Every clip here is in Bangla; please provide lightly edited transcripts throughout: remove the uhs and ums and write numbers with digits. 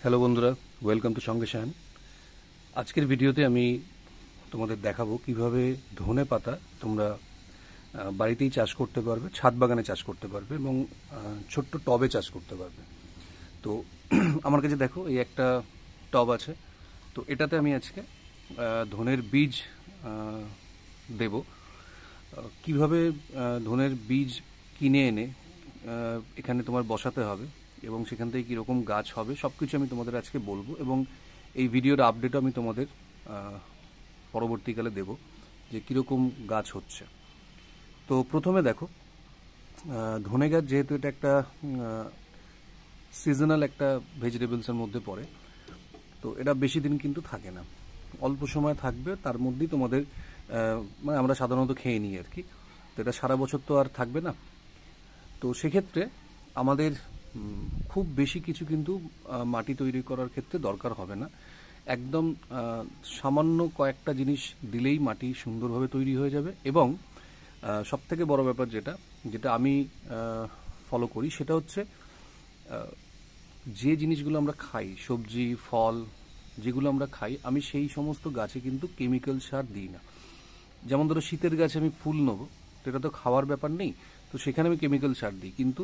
হ্যালো বন্ধুরা, ওয়েলকাম টু সঙ্গে শাহান। আজকের ভিডিওতে আমি তোমাদের দেখাবো কিভাবে ধনে পাতা তোমরা বাড়িতেই চাষ করতে পারবে, ছাদ বাগানে চাষ করতে পারবে এবং ছোট্ট টবে চাষ করতে পারবে। তো আমার কাছে দেখো এই একটা টব আছে। তো এটাতে আমি আজকে ধনের বীজ দেব। কিভাবে ধনের বীজ কিনে এনে এখানে তোমার বসাতে হবে এবং সেখান থেকে কীরকম গাছ হবে সব কিছু আমি তোমাদের আজকে বলবো, এবং এই ভিডিওর আপডেটও আমি তোমাদের পরবর্তীকালে দেব যে কীরকম গাছ হচ্ছে। তো প্রথমে দেখো, ধনে গাছ যেহেতু এটা একটা সিজনাল একটা ভেজিটেবলসের মধ্যে পড়ে, তো এটা বেশি দিন কিন্তু থাকে না, অল্প সময় থাকবে, তার মধ্যেই তোমাদের মানে আমরা সাধারণত খেয়ে নিই আর কি। তো এটা সারা বছর তো আর থাকবে না। তো সেক্ষেত্রে আমাদের খুব বেশি কিছু কিন্তু মাটি তৈরি করার ক্ষেত্রে দরকার হবে না। একদম সামান্য কয়েকটা জিনিস দিলেই মাটি সুন্দরভাবে তৈরি হয়ে যাবে। এবং সবথেকে বড় ব্যাপার যেটা যেটা আমি ফলো করি সেটা হচ্ছে যে জিনিসগুলো আমরা খাই, সবজি ফল যেগুলো আমরা খাই, আমি সেই সমস্ত গাছে কিন্তু কেমিক্যাল সার দিই না। যেমন ধরো শীতের গাছে আমি ফুল নেবো, তো এটা তো খাওয়ার ব্যাপার নেই, তো সেখানে আমি কেমিক্যাল সার দিই। কিন্তু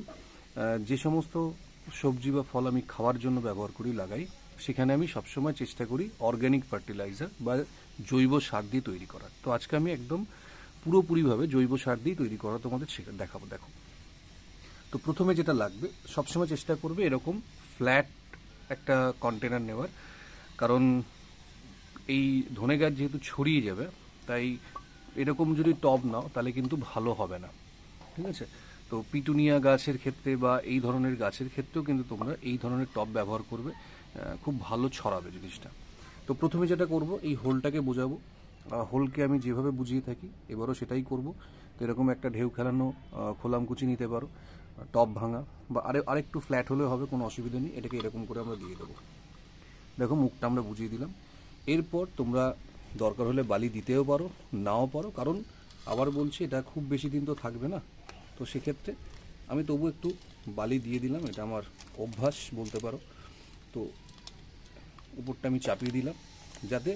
যে সমস্ত সবজি বা ফল আমি খাওয়ার জন্য ব্যবহার করি, লাগাই, সেখানে আমি সবসময় চেষ্টা করি অর্গ্যানিক ফার্টিলাইজার বা জৈব সার দিয়ে তৈরি করার। তো আজকে আমি একদম পুরোপুরিভাবে জৈব সার দিয়ে তৈরি করা তোমাদের দেখাবো। দেখো, তো প্রথমে যেটা লাগবে, সবসময় চেষ্টা করবে এরকম ফ্ল্যাট একটা কন্টেনার নেওয়ার। কারণ এই ধনে গাছ যেহেতু ছড়িয়ে যাবে, তাই এরকম যদি টব নাও তাহলে কিন্তু ভালো হবে না, ঠিক আছে? তো পিটুনিয়া গাছের ক্ষেত্রে বা এই ধরনের গাছের ক্ষেত্রেও কিন্তু তোমরা এই ধরনের টব ব্যবহার করবে, খুব ভালো ছড়াবে জিনিসটা। তো প্রথমে যেটা করব, এই হোলটাকে বোঝাবো। হোলকে আমি যেভাবে বুঝিয়ে থাকি এবারও সেটাই করব। তো এরকম একটা ঢেউ খেলানো খোলামকুচি নিতে পারো, টব ভাঙা, বা আরেকটু ফ্ল্যাট হলে হবে, কোনো অসুবিধা নেই। এটাকে এরকম করে আমরা দিয়ে দেবো। দেখো, মুখটা আমরা বুঝিয়ে দিলাম। এরপর তোমরা দরকার হলে বালি দিতেও পারো, নাও পারো, কারণ আবার বলছি এটা খুব বেশি দিন তো থাকবে না। তো সেক্ষেত্রে আমি তবু একটু বালি দিয়ে দিলাম, এটা আমার অভ্যাস বলতে পারো। তো উপরটা আমি চাপিয়ে দিলাম যাতে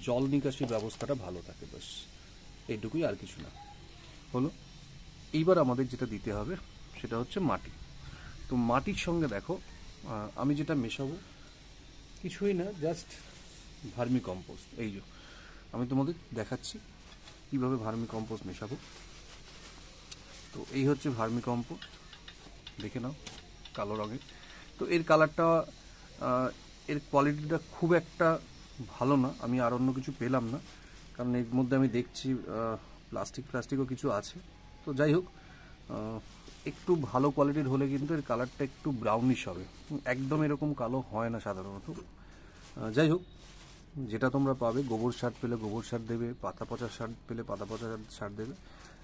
জল নিকাশির ব্যবস্থাটা ভালো থাকে, ব্যাস এইটুকুই, আর কিছু না। হলো, এইবার আমাদের যেটা দিতে হবে সেটা হচ্ছে মাটি। তো মাটির সঙ্গে দেখো, আমি যেটা মেশাবো কিছুই না, জাস্ট ভার্মি কম্পোস্ট। এই যে আমি তোমাদের দেখাচ্ছি কীভাবে ভার্মি কম্পোস্ট মেশাবো। তো এই হচ্ছে ভার্মি কম্পোস্ট, দেখে নাও, কালো রঙের। তো এর কালারটা, এর কোয়ালিটিটা খুব একটা ভালো না, আমি আর অন্য কিছু পেলাম না, কারণ এর মধ্যে আমি দেখছি প্লাস্টিকও কিছু আছে। তো যাই হোক, একটু ভালো কোয়ালিটির হলে কিন্তু এর কালারটা একটু ব্রাউনিশ হবে, একদম এরকম কালো হয় না সাধারণত। যাই হোক, যেটা তোমরা পাবে, গোবর সার পেলে গোবর সার দেবে, পাতা পচা সার পেলে পাতা পচা সার দেবে।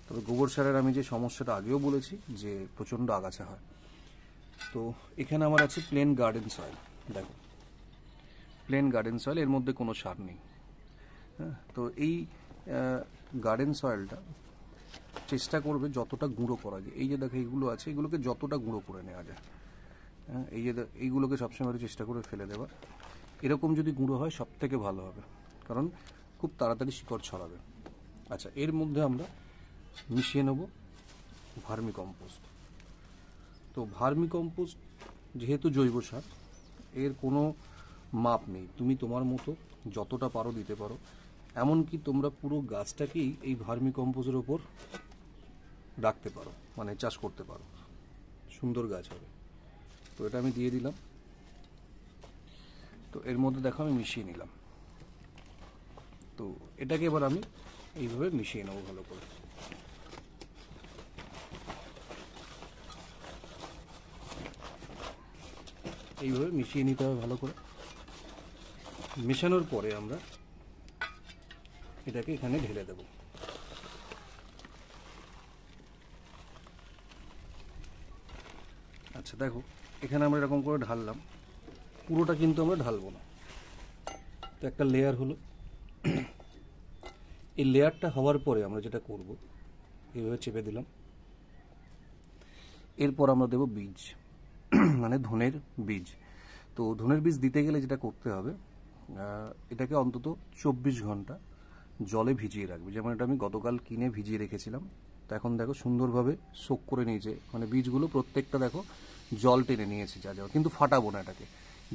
তবে গোবর সারের আমি যে সমস্যাটা আগেও বলেছি যে প্রচণ্ড আগাছা হয়। তো এখানে আমার আছে প্লেন গার্ডেন সয়েল। দেখো, প্লেন গার্ডেন সয়েল, এর মধ্যে কোনো সার নেই। হ্যাঁ, তো এই গার্ডেন সয়েলটা চেষ্টা করবে যতটা গুঁড়ো করা যায়। এই যে দেখো এইগুলো আছে, এগুলোকে যতটা গুঁড়ো করে নেওয়া যায়। হ্যাঁ, এই যে এইগুলোকে সবসময় চেষ্টা করে ফেলে দেওয়া। এরকম যদি গুঁড়ো হয় সব থেকে ভালো হবে, কারণ খুব তাড়াতাড়ি শিকড় ছড়াবে। আচ্ছা, এর মধ্যে আমরা মিশিয়ে নেব ভার্মি কম্পোস্ট। তো ভার্মি কম্পোস্ট যেহেতু জৈব সার, এর কোনো মাপ নেই, তুমি তোমার মতো যতটা পারো দিতে পারো। এমনকি তোমরা পুরো গাছটাকেই এই ভার্মি কম্পোস্টের ওপর রাখতে পারো, মানে চাষ করতে পারো, সুন্দর গাছ হবে। তো এটা আমি দিয়ে দিলাম। তো এর মধ্যে দেখো আমি মিশিয়ে নিলাম। তো এটাকে এবার আমি এইভাবে মিশিয়ে নেবো ভালো করে। এইভাবে মিশিয়ে নিতে হবে ভালো করে। মেশানোর পরে আমরা এটাকে এখানে ঢেলে দেব। আচ্ছা দেখো, এখানে আমরা এরকম করে ঢাললাম, পুরোটা কিন্তু আমরা ঢালবো না। তো একটা লেয়ার হলো। এই লেয়ারটা হওয়ার পরে আমরা যেটা করব, এইভাবে চেপে দিলাম। এরপর আমরা দেব বীজ। মানে ধনের বীজ। তো ধনের বীজ দিতে গেলে যেটা করতে হবে, এটাকে অন্তত 24 ঘন্টা জলে ভিজিয়ে রাখবে। যেমন এটা আমি গতকাল কিনে ভিজিয়ে রেখেছিলাম, তো এখন দেখো সুন্দরভাবে সোক করে নিয়েছে, মানে বীজগুলো প্রত্যেকটা দেখো জল টেনে নিয়েছে যা যাওয়া। কিন্তু ফাটাবো না এটাকে,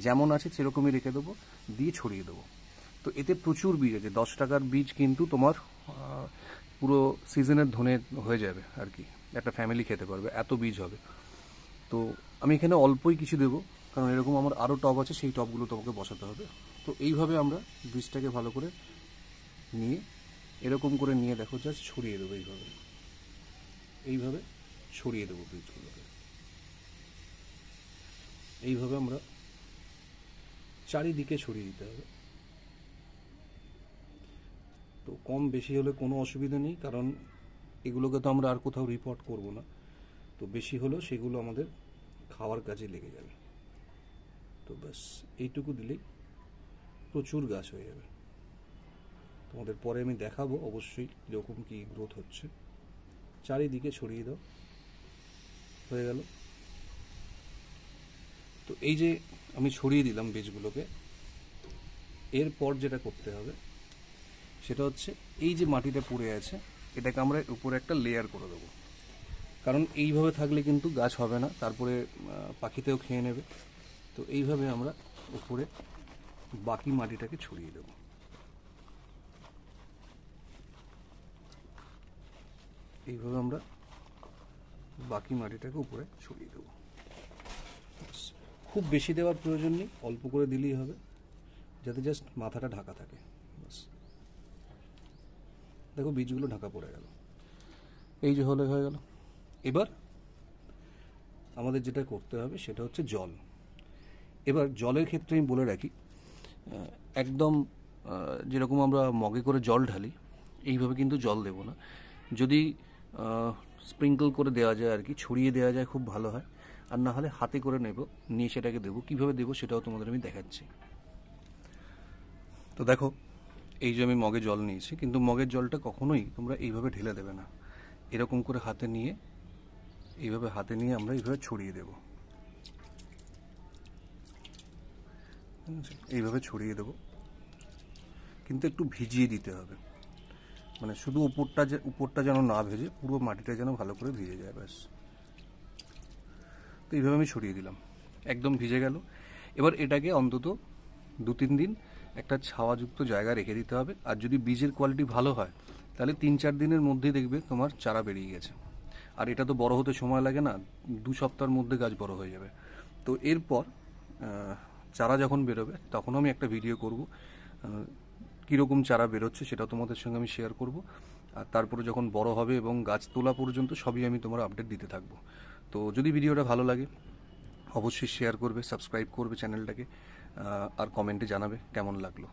যেমন আছে সেরকমই রেখে দেবো, দিয়ে ছড়িয়ে দেবো। তো এতে প্রচুর বীজ আছে, 10 টাকার বীজ কিন্তু তোমার পুরো সিজনের ধনে হয়ে যাবে আর কি, একটা ফ্যামিলি খেতে পারবে, এত বীজ হবে। তো আমি এখানে অল্পই কিছু দেবো, কারণ এরকম আমার আরও টব আছে, সেই টবগুলো তোমাকে বসাতে হবে। তো এইভাবে আমরা বীজটাকে ভালো করে নিয়ে, এরকম করে নিয়ে দেখো জাস্ট ছড়িয়ে দেবো, এইভাবে এইভাবে ছড়িয়ে দেবো বীজগুলোকে। এইভাবে আমরা চারিদিকে ছড়িয়ে দিতে হবে। তো কম বেশি হলে কোনো অসুবিধা নেই, কারণ এগুলোকে তো আমরা আর কোথাও রিপোর্ট করব না। তো বেশি হলেও সেগুলো আমাদের খাওয়ার কাজে লেগে যাবে। তো ব্যাস এইটুকু দিলেই প্রচুর গাছ হয়ে যাবে। তোমাদের পরে আমি দেখাবো অবশ্যই কীরকম কী গ্রোথ হচ্ছে। চারিদিকে ছড়িয়ে দাও, হয়ে গেল। তো এই যে আমি ছড়িয়ে দিলাম বীজগুলোকে, এরপর যেটা করতে হবে সেটা হচ্ছে এই যে মাটিটা পড়ে আছে, এটাকে আমরা উপরে একটা লেয়ার করে দেবো। কারণ এইভাবে থাকলে কিন্তু গাছ হবে না, তারপরে পাখিতেও খেয়ে নেবে। তো এইভাবে আমরা উপরে বাকি মাটিটাকে ছড়িয়ে দেব। এইভাবে আমরা বাকি মাটিটাকে উপরে ছড়িয়ে দেব। খুব বেশি দেওয়ার প্রয়োজন নেই, অল্প করে দিলেই হবে, যাতে জাস্ট মাথাটা ঢাকা থাকে। বাস দেখো বীজগুলো ঢাকা পড়ে গেল, এই যে হয়ে গেল। এবার আমাদের যেটা করতে হবে সেটা হচ্ছে জল। এবার জলের ক্ষেত্রে আমি বলে রাখি, একদম যেরকম আমরা মগে করে জল ঢালি এইভাবে কিন্তু জল দেব না। যদি স্প্রিঙ্কল করে দেওয়া যায় আর কি, ছড়িয়ে দেওয়া যায় খুব ভালো হয়, আর না হলে হাতে করে নেব, নিয়ে সেটাকে দেবো। কীভাবে দেবো সেটাও তোমাদের আমি দেখাচ্ছি। তো দেখো এই যে আমি মগে জল নিয়েছি, কিন্তু মগের জলটা কখনোই তোমরা এইভাবে ঢেলে দেবে না। এরকম করে হাতে নিয়ে, এইভাবে হাতে নিয়ে আমরা এইভাবে ছড়িয়ে দেব, এইভাবে ছড়িয়ে দেব। কিন্তু একটু ভিজিয়ে দিতে হবে, মানে শুধু উপরটা যেন না ভেজে, পুরো মাটিটা যেন ভালো করে ভিজে যায়, ব্যাস। তো এইভাবে আমি ছড়িয়ে দিলাম, একদম ভিজে গেল। এবার এটাকে অন্তত 2-3 দিন একটা ছাওয়াযুক্ত জায়গায় রেখে দিতে হবে। আর যদি বীজের কোয়ালিটি ভালো হয় তাহলে 3-4 দিনের মধ্যেই দেখবে তোমার চারা বেরিয়ে গেছে। আর এটা তো বড় হতে সময় লাগে না, 2 সপ্তাহের মধ্যে গাছ বড় হয়ে যাবে। তো এরপর চারা যখন বেরোবে তখন আমি একটা ভিডিও করব, কীরকম চারা বেরোচ্ছে সেটা তোমাদের সঙ্গে আমি শেয়ার করব। আর তারপরে যখন বড় হবে এবং গাছ তোলা পর্যন্ত সবই আমি তোমার আপডেট দিতে থাকবো। তো যদি ভিডিওটা ভালো লাগে অবশ্যই শেয়ার করবে, সাবস্ক্রাইব করবে চ্যানেলটাকে, আর কমেন্টে জানাবে কেমন লাগলো।